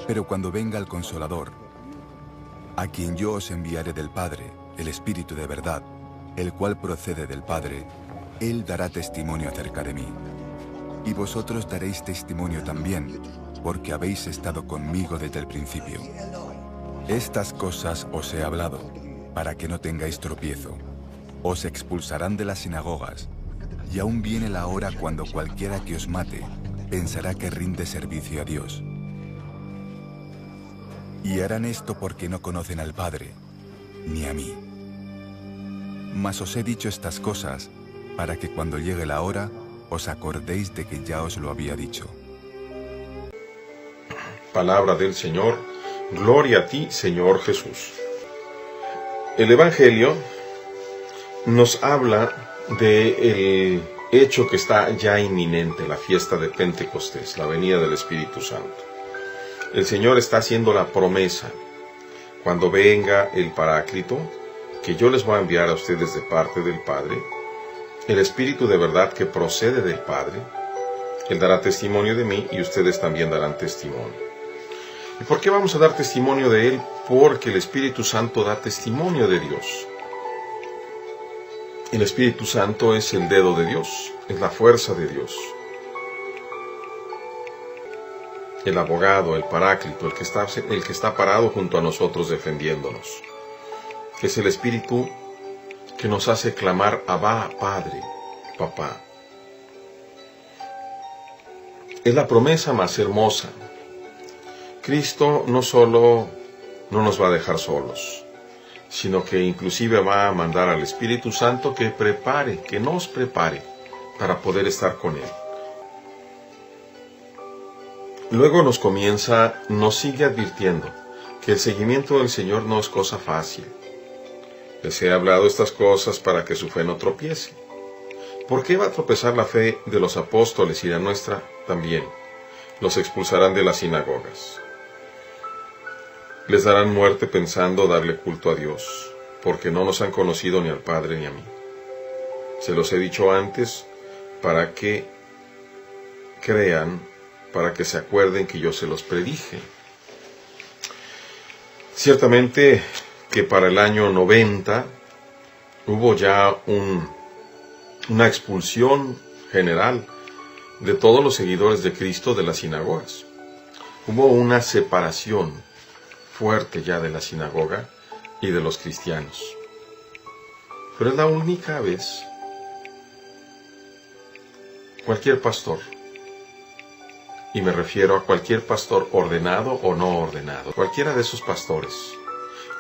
Pero cuando venga el Consolador, a quien yo os enviaré del Padre, el Espíritu de verdad, el cual procede del Padre, Él dará testimonio acerca de mí. Y vosotros daréis testimonio también, porque habéis estado conmigo desde el principio. Estas cosas os he hablado, para que no tengáis tropiezo. Os expulsarán de las sinagogas, y aún viene la hora cuando cualquiera que os mate pensará que rinde servicio a Dios. Y harán esto porque no conocen al Padre, ni a mí. Mas os he dicho estas cosas, para que cuando llegue la hora, os acordéis de que ya os lo había dicho. Palabra del Señor. Gloria a ti, Señor Jesús. El Evangelio nos habla del hecho que está ya inminente, la fiesta de Pentecostés, la venida del Espíritu Santo. El Señor está haciendo la promesa, cuando venga el Paráclito, que yo les voy a enviar a ustedes de parte del Padre, el Espíritu de verdad que procede del Padre. Él dará testimonio de mí y ustedes también darán testimonio. ¿Y por qué vamos a dar testimonio de Él? Porque el Espíritu Santo da testimonio de Dios. El Espíritu Santo es el dedo de Dios, es la fuerza de Dios. El abogado, el Paráclito, el que está parado junto a nosotros defendiéndonos. Es el Espíritu que nos hace clamar Abba, Padre, Papá. Es la promesa más hermosa. Cristo no solo no nos va a dejar solos, sino que inclusive va a mandar al Espíritu Santo que nos prepare para poder estar con Él. Luego nos sigue advirtiendo que el seguimiento del Señor no es cosa fácil. Les he hablado estas cosas para que su fe no tropiece. ¿Por qué va a tropezar la fe de los apóstoles y la nuestra también? Los expulsarán de las sinagogas. Les darán muerte pensando darle culto a Dios, porque no nos han conocido ni al Padre ni a mí. Se los he dicho antes para que crean, para que se acuerden que yo se los predije. Ciertamente que para el año 90 hubo ya una expulsión general de todos los seguidores de Cristo de las sinagogas. Hubo una separación fuerte ya de la sinagoga y de los cristianos. Pero es la única vez cualquier pastor, y me refiero a cualquier pastor ordenado o no ordenado, cualquiera de esos pastores,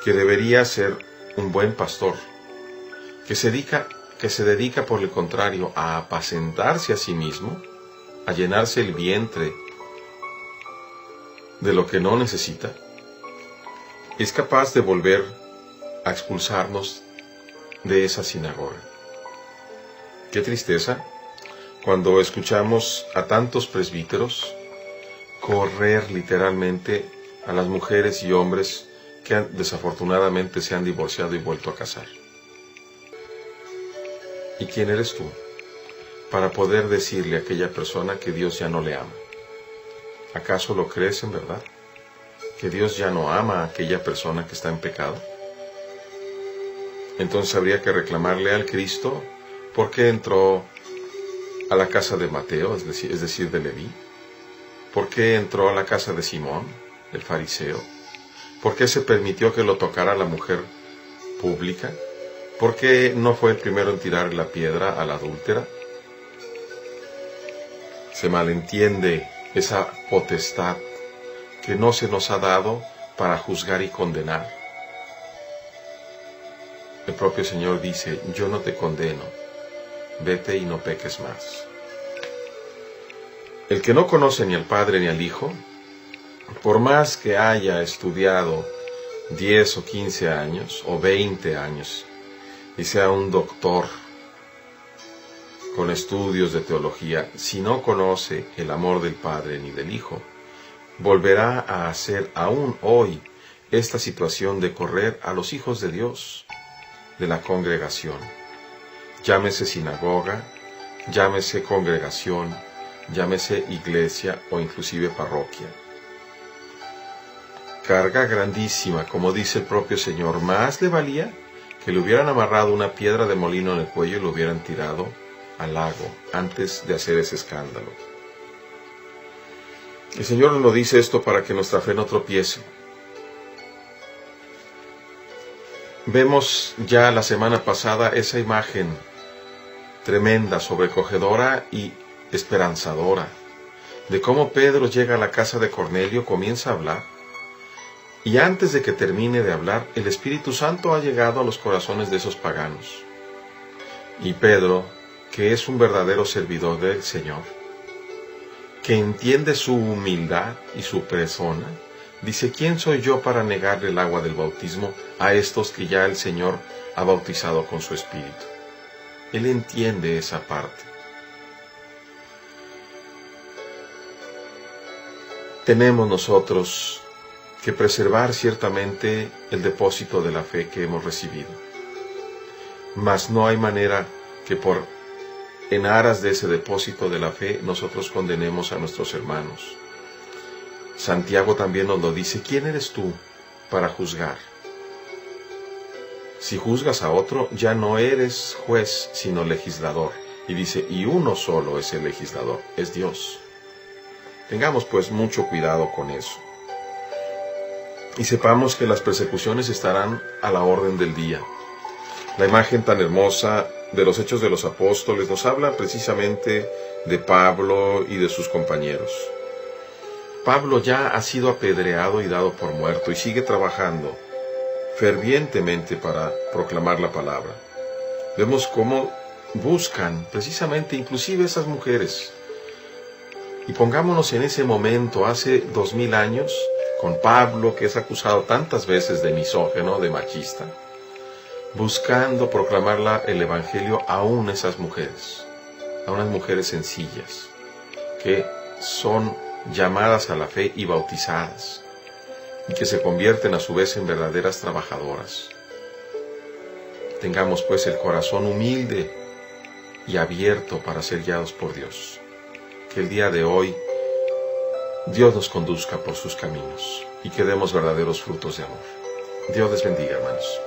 que debería ser un buen pastor, que se dedica por el contrario a apacentarse a sí mismo, a llenarse el vientre de lo que no necesita, es capaz de volver a expulsarnos de esa sinagoga. Qué tristeza cuando escuchamos a tantos presbíteros correr literalmente a las mujeres y hombres que desafortunadamente se han divorciado y vuelto a casar. ¿Y quién eres tú para poder decirle a aquella persona que Dios ya no le ama? ¿Acaso lo crees en verdad? ¿Que Dios ya no ama a aquella persona que está en pecado? Entonces habría que reclamarle al Cristo por qué entró a la casa de Mateo, es decir, de Leví. ¿Por qué entró a la casa de Simón, el fariseo? ¿Por qué se permitió que lo tocara la mujer pública? ¿Por qué no fue el primero en tirar la piedra a la adúltera? Se malentiende esa potestad que no se nos ha dado para juzgar y condenar. El propio Señor dice, yo no te condeno, vete y no peques más. El que no conoce ni al Padre ni al Hijo, por más que haya estudiado 10 o 15 años o 20 años y sea un doctor con estudios de teología, si no conoce el amor del Padre ni del Hijo, volverá a hacer aún hoy esta situación de correr a los hijos de Dios, de la congregación. Llámese sinagoga, llámese congregación, llámese iglesia o inclusive parroquia. carga grandísima, como dice el propio Señor. Más le valía que le hubieran amarrado una piedra de molino en el cuello y lo hubieran tirado al lago antes de hacer ese escándalo. El Señor nos dice esto para que nuestra fe no tropiece. Vemos ya la semana pasada esa imagen tremenda, sobrecogedora y esperanzadora, de cómo Pedro llega a la casa de Cornelio, comienza a hablar, y antes de que termine de hablar, el Espíritu Santo ha llegado a los corazones de esos paganos. Y Pedro, que es un verdadero servidor del Señor, que entiende su humildad y su persona, dice: ¿quién soy yo para negarle el agua del bautismo a estos que ya el Señor ha bautizado con su Espíritu? Él entiende esa parte. Tenemos nosotros que preservar ciertamente el depósito de la fe que hemos recibido. Mas no hay manera que en aras de ese depósito de la fe nosotros condenemos a nuestros hermanos. Santiago también nos lo dice: ¿quién eres tú para juzgar? Si juzgas a otro, ya no eres juez, sino legislador. Y dice: y uno solo es el legislador, es Dios. Tengamos pues mucho cuidado con eso. Y sepamos que las persecuciones estarán a la orden del día. La imagen tan hermosa de los Hechos de los Apóstoles nos habla precisamente de Pablo y de sus compañeros. Pablo ya ha sido apedreado y dado por muerto y sigue trabajando fervientemente para proclamar la palabra. Vemos cómo buscan precisamente inclusive esas mujeres. Y pongámonos en ese momento, hace 2000 años, con Pablo, que es acusado tantas veces de misógino, de machista, buscando proclamar el Evangelio aún a esas mujeres, a unas mujeres sencillas, que son llamadas a la fe y bautizadas, y que se convierten a su vez en verdaderas trabajadoras. Tengamos pues el corazón humilde y abierto para ser guiados por Dios. Que el día de hoy Dios nos conduzca por sus caminos y que demos verdaderos frutos de amor. Dios les bendiga, hermanos.